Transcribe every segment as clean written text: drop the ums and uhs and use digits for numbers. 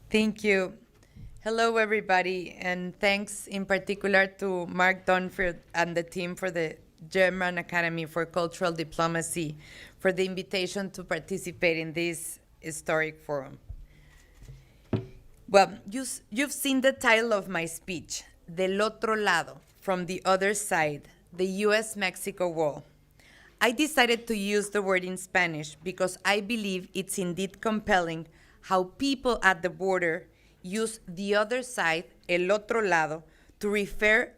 Thank you. Hello, everybody, and thanks in particular to Mark Dunford and the team for the German Academy for Cultural Diplomacy for the invitation to participate in this historic forum. Well, you've seen the title of my speech, Del Otro Lado, from the other side, the US Mexico Wall. I decided to use the word in Spanish because I believe it's indeed compelling how people at the border use the other side, el otro lado, to refer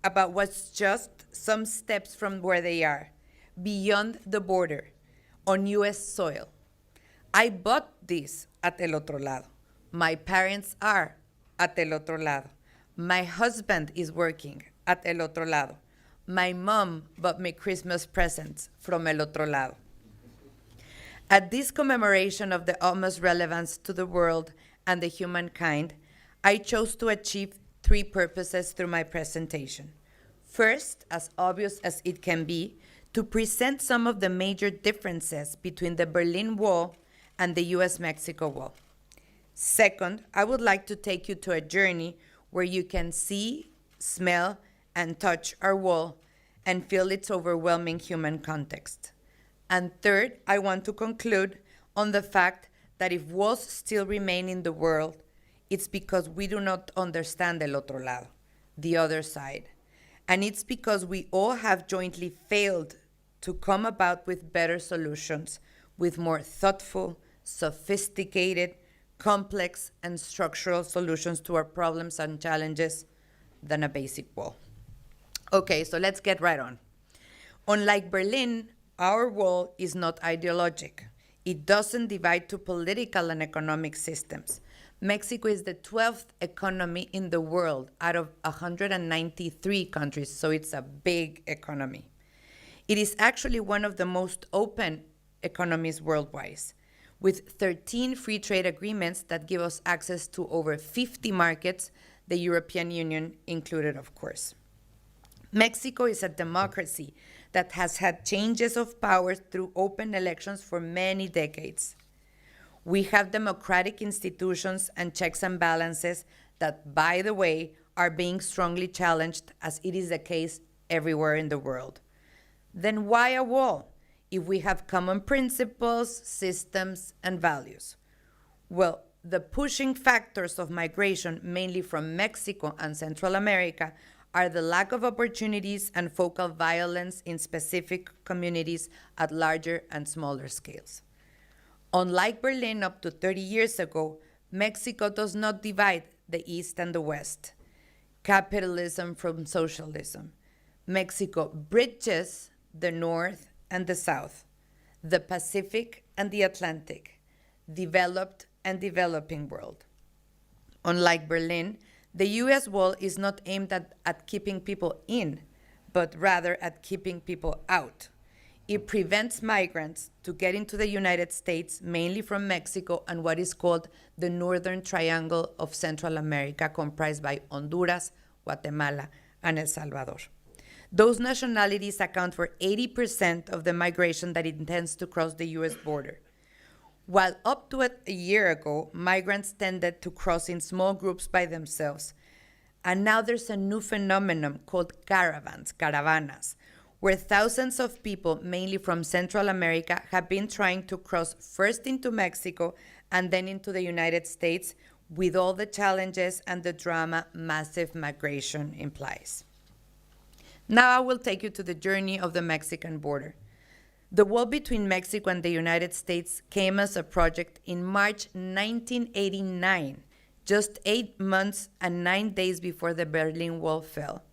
about what's just some steps from where they are, beyond the border, on US soil. I bought this at el otro lado. My parents are at el otro lado. My husband is working at el otro lado. My mom bought me Christmas presents from el otro lado. At this commemoration of the utmost relevance to the world and the humankind, I chose to achieve three purposes through my presentation. First, as obvious as it can be, to present some of the major differences between the Berlin Wall and the US-Mexico Wall. Second, I would like to take you to a journey where you can see, smell, and touch our wall and feel its overwhelming human context. And third, I want to conclude on the fact that if walls still remain in the world, it's because we do not understand el otro lado, the other side. And it's because we all have jointly failed to come about with better solutions, with more thoughtful, sophisticated, complex, and structural solutions to our problems and challenges than a basic wall. Okay, so let's get right on. Unlike Berlin, our wall is not ideologic. It doesn't divide to political and economic systems. Mexico is the 12th economy in the world out of 193 countries, so it's a big economy. It is actually one of the most open economies worldwide, with 13 free trade agreements that give us access to over 50 markets, the European Union included, of course. Mexico is a democracy that has had changes of power through open elections for many decades. We have democratic institutions and checks and balances that, by the way, are being strongly challenged, as it is the case everywhere in the world. Then why a wall if we have common principles, systems, and values? Well, the pushing factors of migration, mainly from Mexico and Central America, are the lack of opportunities and focal violence in specific communities at larger and smaller scales. Unlike Berlin up to 30 years ago, Mexico does not divide the East and the West, capitalism from socialism. Mexico bridges the North and the South, the Pacific and the Atlantic, developed and developing world. Unlike Berlin, the US wall is not aimed at keeping people in, but rather at keeping people out. It prevents migrants to get into the United States, mainly from Mexico and what is called the Northern Triangle of Central America, comprised by Honduras, Guatemala, and El Salvador. Those nationalities account for 80% of the migration that intends to cross the US border. While up to a year ago, migrants tended to cross in small groups by themselves, and now there's a new phenomenon called caravanas, where thousands of people, mainly from Central America, have been trying to cross first into Mexico and then into the United States, with all the challenges and the drama massive migration implies. Now I will take you to the journey of the Mexican border. The wall between Mexico and the United States came as a project in March 1989, just 8 months and 9 days before the Berlin Wall fell.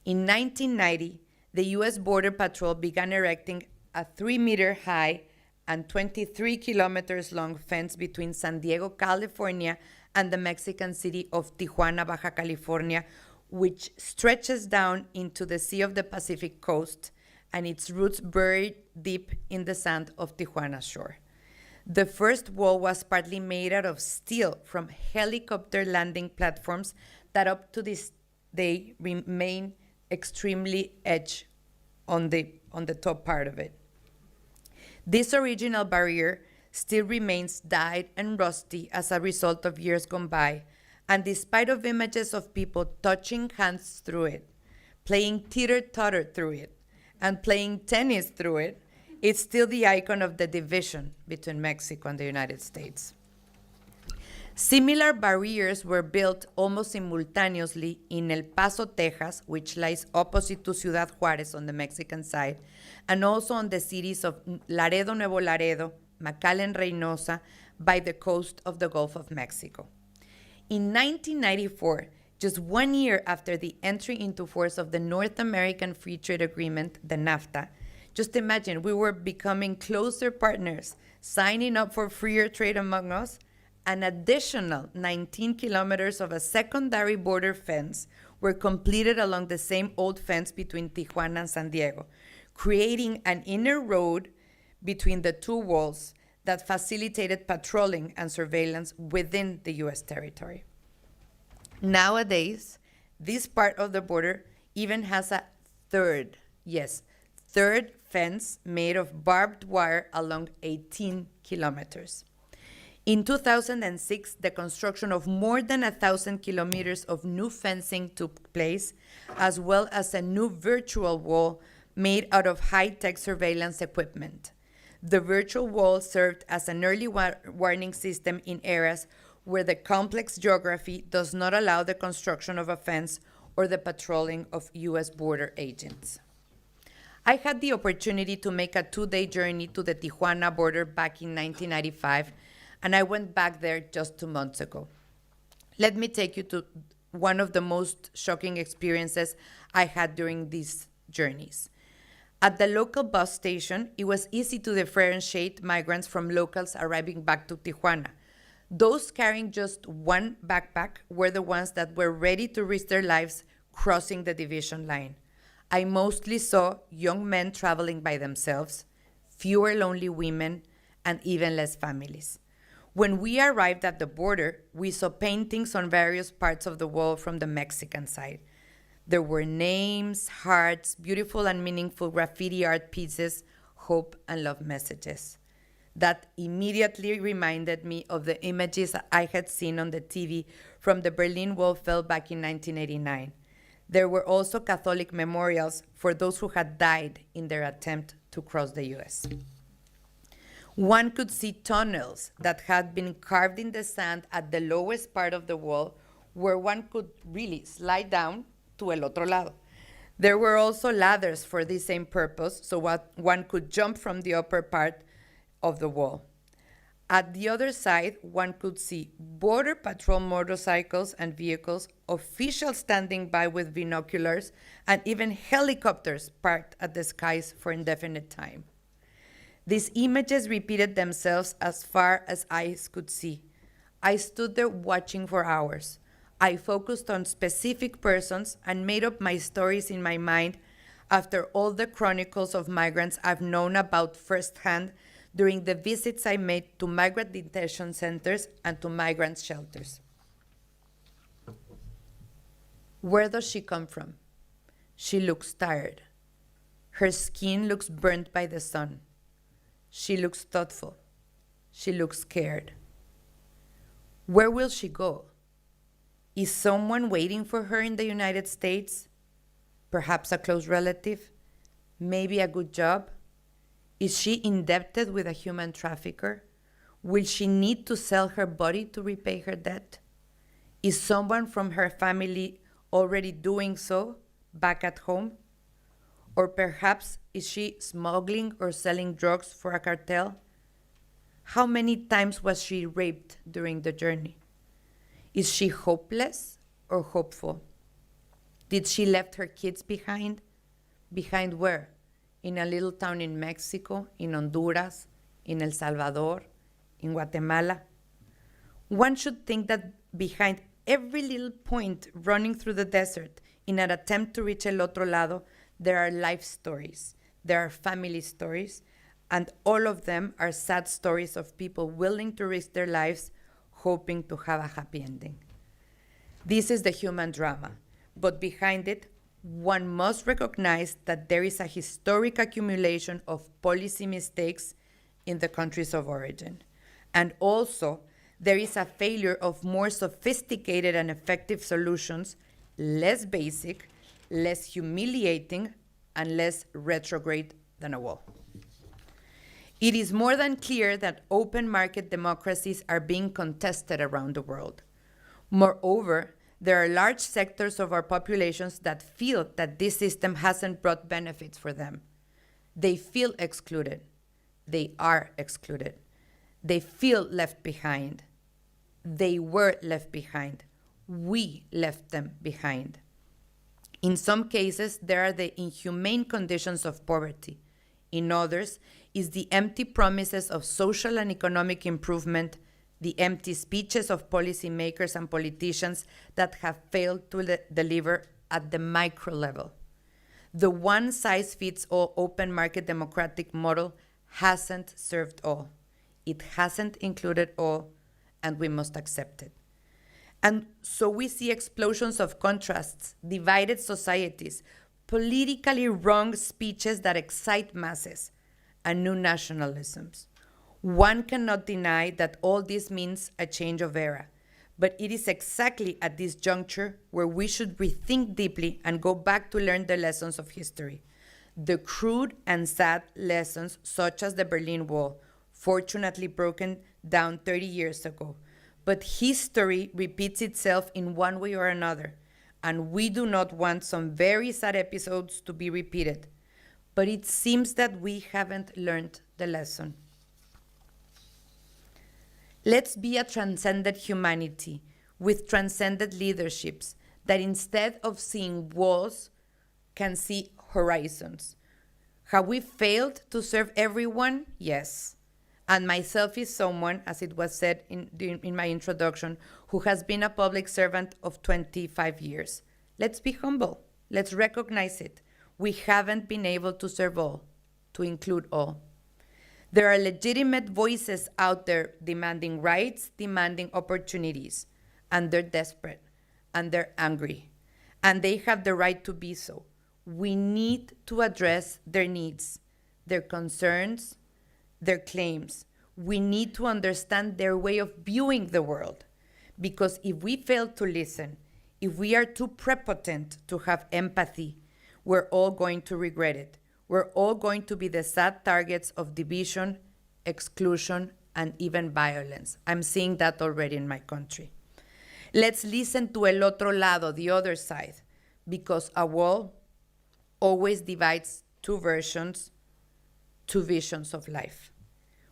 In 1990, the U.S. Border Patrol began erecting a 3-meter high and 23 kilometers long fence between San Diego, California, and the Mexican city of Tijuana, Baja California, which stretches down into the Sea of the Pacific coast and its roots buried deep in the sand of Tijuana's shore. The first wall was partly made out of steel from helicopter landing platforms that up to this day remain extremely edged on the top part of it. This original barrier still remains dyed and rusty as a result of years gone by, and despite of images of people touching hands through it, playing teeter-totter through it, and playing tennis through it, it's still the icon of the division between Mexico and the United States. Similar barriers were built almost simultaneously in El Paso, Texas, which lies opposite to Ciudad Juárez on the Mexican side, and also on the cities of Laredo, Nuevo Laredo, McAllen, Reynosa, by the coast of the Gulf of Mexico. In 1994, just 1 year after the entry into force of the North American Free Trade Agreement, the NAFTA, just imagine we were becoming closer partners, signing up for freer trade among us. An additional 19 kilometers of a secondary border fence were completed along the same old fence between Tijuana and San Diego, creating an inner road between the two walls that facilitated patrolling and surveillance within the U.S. territory. Nowadays, this part of the border even has a third fence made of barbed wire along 18 kilometers. In 2006, the construction of more than 1,000 kilometers of new fencing took place, as well as a new virtual wall made out of high-tech surveillance equipment. The virtual wall served as an early warning system in areas where the complex geography does not allow the construction of a fence or the patrolling of U.S. border agents. I had the opportunity to make a 2-day journey to the Tijuana border back in 1995, and I went back there just 2 months ago. Let me take you to one of the most shocking experiences I had during these journeys. At the local bus station, it was easy to differentiate migrants from locals arriving back to Tijuana. Those carrying just one backpack were the ones that were ready to risk their lives crossing the division line. I mostly saw young men traveling by themselves, fewer lonely women, and even less families. When we arrived at the border, we saw paintings on various parts of the wall from the Mexican side. There were names, hearts, beautiful and meaningful graffiti art pieces, hope and love messages. That immediately reminded me of the images I had seen on the TV from the Berlin Wall fell back in 1989. There were also Catholic memorials for those who had died in their attempt to cross the US. One could see tunnels that had been carved in the sand at the lowest part of the wall where one could really slide down to el otro lado. There were also ladders for the same purpose, so one could jump from the upper part of the wall. At the other side, one could see Border Patrol motorcycles and vehicles, officials standing by with binoculars, and even helicopters parked at the skies for indefinite time. These images repeated themselves as far as eyes could see. I stood there watching for hours. I focused on specific persons and made up my stories in my mind after all the chronicles of migrants I've known about firsthand during the visits I made to migrant detention centers and to migrant shelters. Where does she come from? She looks tired. Her skin looks burnt by the sun. She looks thoughtful. She looks scared. Where will she go? Is someone waiting for her in the United States? Perhaps a close relative? Maybe a good job? Is she indebted with a human trafficker? Will she need to sell her body to repay her debt? Is someone from her family already doing so back at home? Or perhaps is she smuggling or selling drugs for a cartel? How many times was she raped during the journey? Is she hopeless or hopeful? Did she left her kids behind? Behind where? In a little town in Mexico, in Honduras, in El Salvador, in Guatemala? One should think that behind every little point running through the desert in an attempt to reach El Otro Lado, there are life stories, there are family stories, and all of them are sad stories of people willing to risk their lives, hoping to have a happy ending. This is the human drama, but behind it, one must recognize that there is a historic accumulation of policy mistakes in the countries of origin. And also, there is a failure of more sophisticated and effective solutions, less basic, less humiliating, and less retrograde than a wall. It is more than clear that open market democracies are being contested around the world. Moreover, there are large sectors of our populations that feel that this system hasn't brought benefits for them. They feel excluded. They are excluded. They feel left behind. They were left behind. We left them behind. In some cases, there are the inhumane conditions of poverty. In others, is the empty promises of social and economic improvement, the empty speeches of policymakers and politicians that have failed to deliver at the micro level. The one-size-fits-all open market democratic model hasn't served all. It hasn't included all, and we must accept it. And so we see explosions of contrasts, divided societies, politically wrong speeches that excite masses, and new nationalisms. One cannot deny that all this means a change of era, but it is exactly at this juncture where we should rethink deeply and go back to learn the lessons of history. The crude and sad lessons, such as the Berlin Wall, fortunately broken down 30 years ago. But history repeats itself in one way or another, and we do not want some very sad episodes to be repeated. But it seems that we haven't learned the lesson. Let's be a transcendent humanity with transcendent leaderships that instead of seeing walls, can see horizons. Have we failed to serve everyone? Yes. And myself is someone, as it was said in my introduction, who has been a public servant of 25 years. Let's be humble. Let's recognize it. We haven't been able to serve all, to include all. There are legitimate voices out there demanding rights, demanding opportunities, and they're desperate, and they're angry, and they have the right to be so. We need to address their needs, their concerns, their claims. We need to understand their way of viewing the world, because if we fail to listen, if we are too prepotent to have empathy, we're all going to regret it. We're all going to be the sad targets of division, exclusion, and even violence. I'm seeing that already in my country. Let's listen to el otro lado, the other side, because a wall always divides two versions, two visions of life.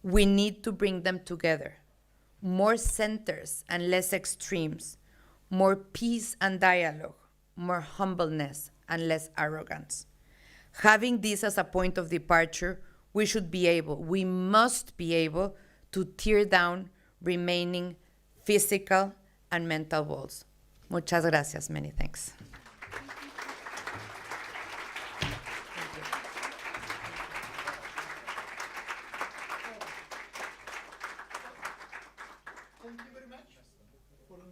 We need to bring them together. More centers and less extremes, more peace and dialogue, more humbleness and less arrogance. Having this as a point of departure, we must be able to tear down remaining physical and mental walls. Muchas gracias, many thanks.